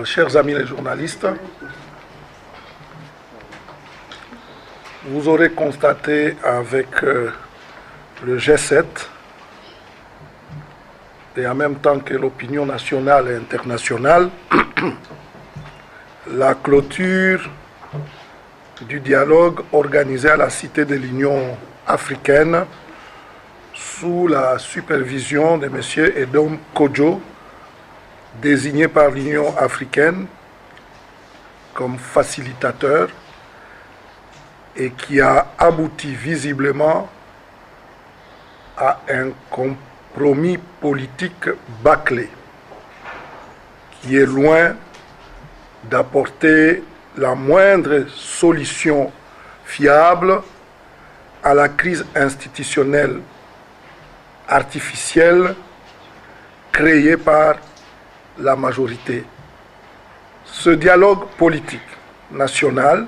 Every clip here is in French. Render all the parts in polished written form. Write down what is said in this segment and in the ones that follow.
Chers amis les journalistes, vous aurez constaté avec le G7 et en même temps que l'opinion nationale et internationale, la clôture du dialogue organisé à la Cité de l'Union africaine sous la supervision de M. Edom Kodjo, désigné par l'Union africaine comme facilitateur et qui a abouti visiblement à un compromis politique bâclé qui est loin d'apporter la moindre solution fiable à la crise institutionnelle artificielle créée par la majorité. Ce dialogue politique national,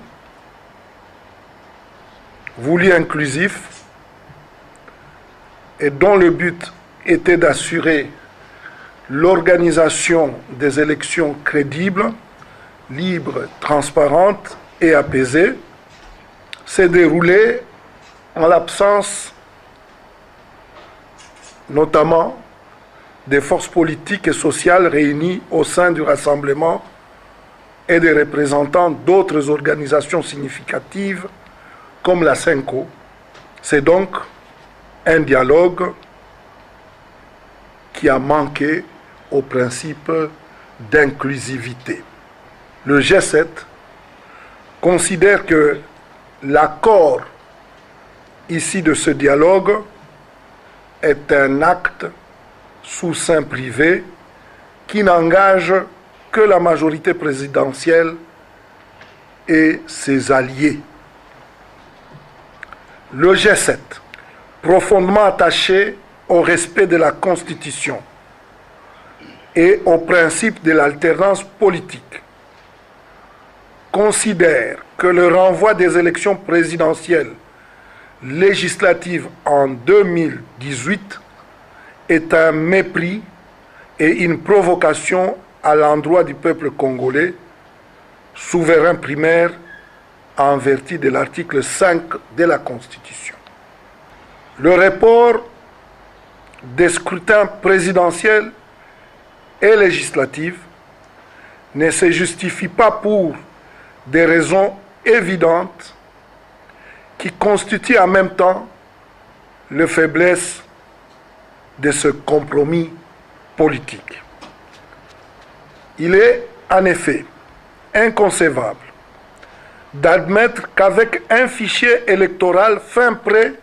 voulu inclusif, et dont le but était d'assurer l'organisation des élections crédibles, libres, transparentes et apaisées, s'est déroulé en l'absence notamment des forces politiques et sociales réunies au sein du rassemblement et des représentants d'autres organisations significatives comme la CENCO. C'est donc un dialogue qui a manqué au principe d'inclusivité. Le G7 considère que l'accord ici de ce dialogue est un acte sous seing privé qui n'engage que la majorité présidentielle et ses alliés. Le G7, profondément attaché au respect de la Constitution et au principe de l'alternance politique, considère que le renvoi des élections présidentielles législatives en 2018 est un mépris et une provocation à l'endroit du peuple congolais, souverain primaire en vertu de l'article 5 de la Constitution. Le report des scrutins présidentiels et législatifs ne se justifie pas pour des raisons évidentes qui constituent en même temps la faiblesse de ce compromis politique. Il est en effet inconcevable d'admettre qu'avec un fichier électoral fin prêt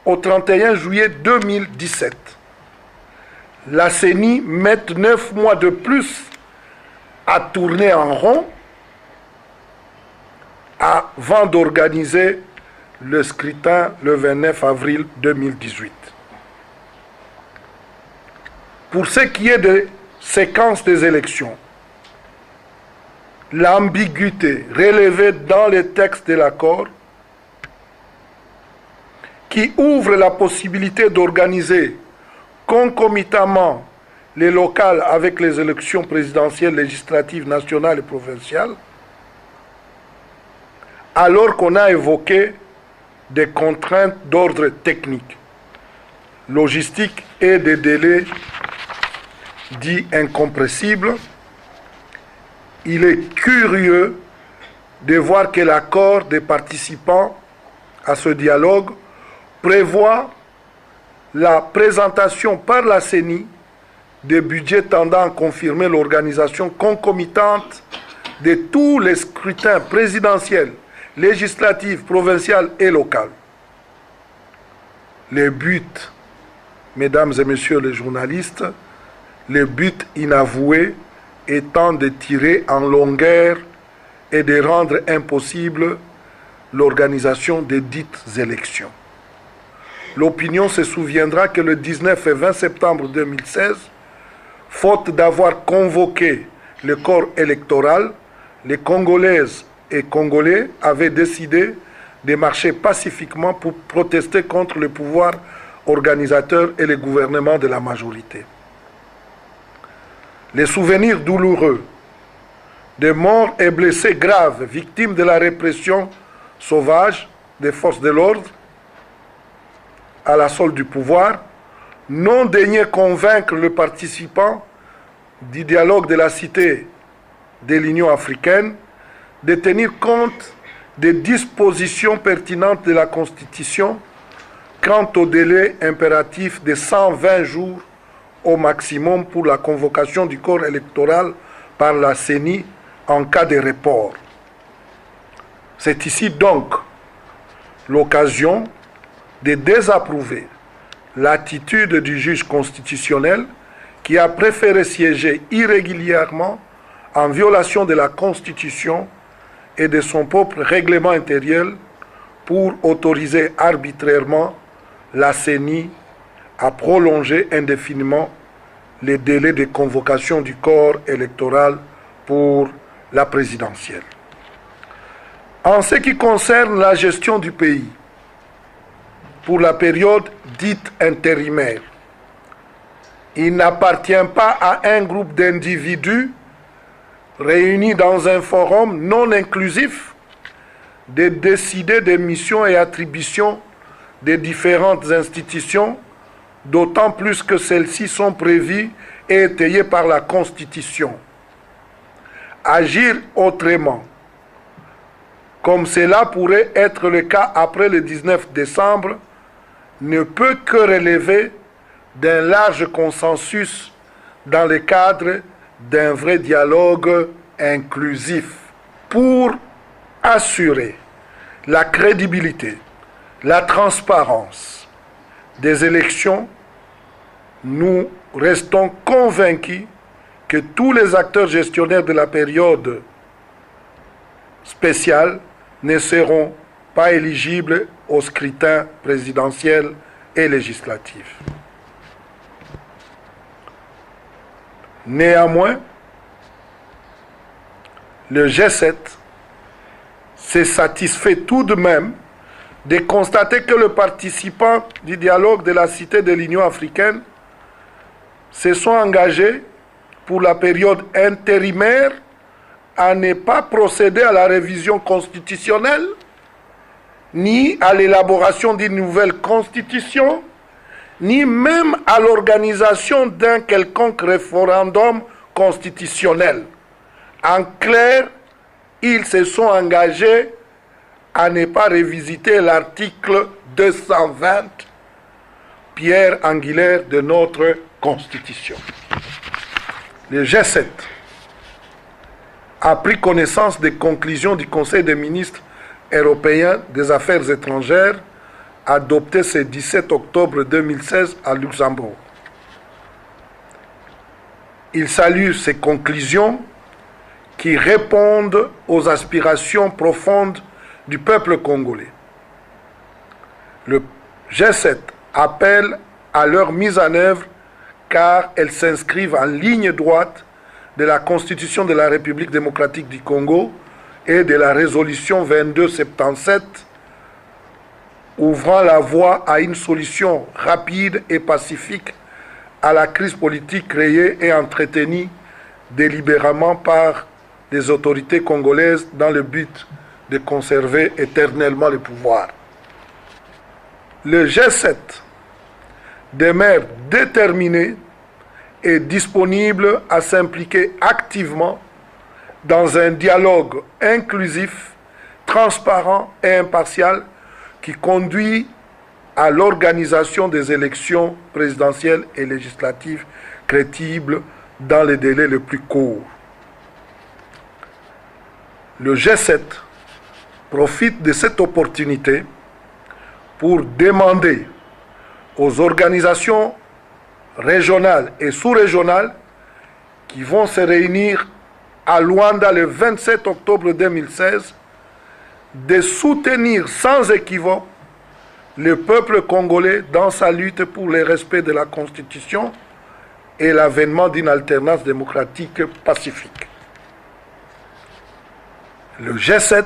au 31 juillet 2017, la CENI mette 9 mois de plus à tourner en rond avant d'organiser le scrutin le 29 avril 2018. Pour ce qui est de séquence des élections, l'ambiguïté relevée dans les textes de l'accord qui ouvre la possibilité d'organiser concomitamment les locales avec les élections présidentielles, législatives, nationales et provinciales, alors qu'on a évoqué des contraintes d'ordre technique, logistique et des délais dits incompressibles. Il est curieux de voir que l'accord des participants à ce dialogue prévoit la présentation par la CENI des budgets tendant à confirmer l'organisation concomitante de tous les scrutins présidentiels, législatifs, provinciaux et locaux. Le but, mesdames et messieurs les journalistes, le but inavoué étant de tirer en longueur et de rendre impossible l'organisation des dites élections. L'opinion se souviendra que le 19 et 20 septembre 2016, faute d'avoir convoqué le corps électoral, les Congolaises et Congolais avaient décidé de marcher pacifiquement pour protester contre le pouvoir organisateur et le gouvernement de la majorité. les souvenirs douloureux des morts et blessés graves, victimes de la répression sauvage des forces de l'ordre à la solde du pouvoir, n'ont daigné convaincre le participant du dialogue de la cité de l'Union africaine de tenir compte des dispositions pertinentes de la Constitution quant au délai impératif de 120 jours au maximum pour la convocation du corps électoral par la CENI en cas de report. C'est ici donc l'occasion de désapprouver l'attitude du juge constitutionnel qui a préféré siéger irrégulièrement en violation de la Constitution et de son propre règlement intérieur pour autoriser arbitrairement la CENI à prolonger indéfiniment les délais de convocation du corps électoral pour la présidentielle. En ce qui concerne la gestion du pays, pour la période dite intérimaire, il n'appartient pas à un groupe d'individus réunis dans un forum non inclusif de décider des missions et attributions des différentes institutions, d'autant plus que celles-ci sont prévues et étayées par la Constitution. Agir autrement, comme cela pourrait être le cas après le 19 décembre, ne peut que relever d'un large consensus dans le cadre d'un vrai dialogue inclusif. Pour assurer la crédibilité, la transparence des élections, nous restons convaincus que tous les acteurs gestionnaires de la période spéciale ne seront pas éligibles au scrutin présidentiel et législatif. Néanmoins, le G7 s'est satisfait tout de même de constater que les participants du dialogue de la Cité de l'Union africaine se sont engagés pour la période intérimaire à ne pas procéder à la révision constitutionnelle, ni à l'élaboration d'une nouvelle constitution, ni même à l'organisation d'un quelconque référendum constitutionnel. En clair, ils se sont engagés à ne pas revisiter l'article 220, pierre angulaire de notre Constitution. Le G7 a pris connaissance des conclusions du Conseil des ministres européens des Affaires étrangères adopté ce 17 octobre 2016 à Luxembourg. Il salue ces conclusions qui répondent aux aspirations profondes du peuple congolais. Le G7 appelle à leur mise en œuvre car elles s'inscrivent en ligne droite de la Constitution de la République démocratique du Congo et de la résolution 2277 ouvrant la voie à une solution rapide et pacifique à la crise politique créée et entretenue délibérément par les autorités congolaises dans le but de conserver éternellement le pouvoir. Le G7 demeure déterminé et disponible à s'impliquer activement dans un dialogue inclusif, transparent et impartial qui conduit à l'organisation des élections présidentielles et législatives crédibles dans les délais les plus courts. Le G7 profite de cette opportunité pour demander aux organisations régionales et sous-régionales qui vont se réunir à Luanda le 27 octobre 2016 de soutenir sans équivoque le peuple congolais dans sa lutte pour le respect de la Constitution et l'avènement d'une alternance démocratique pacifique. Le G7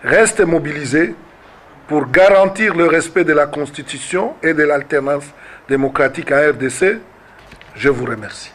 reste mobilisé pour garantir le respect de la Constitution et de l'alternance démocratique en RDC. Je vous remercie.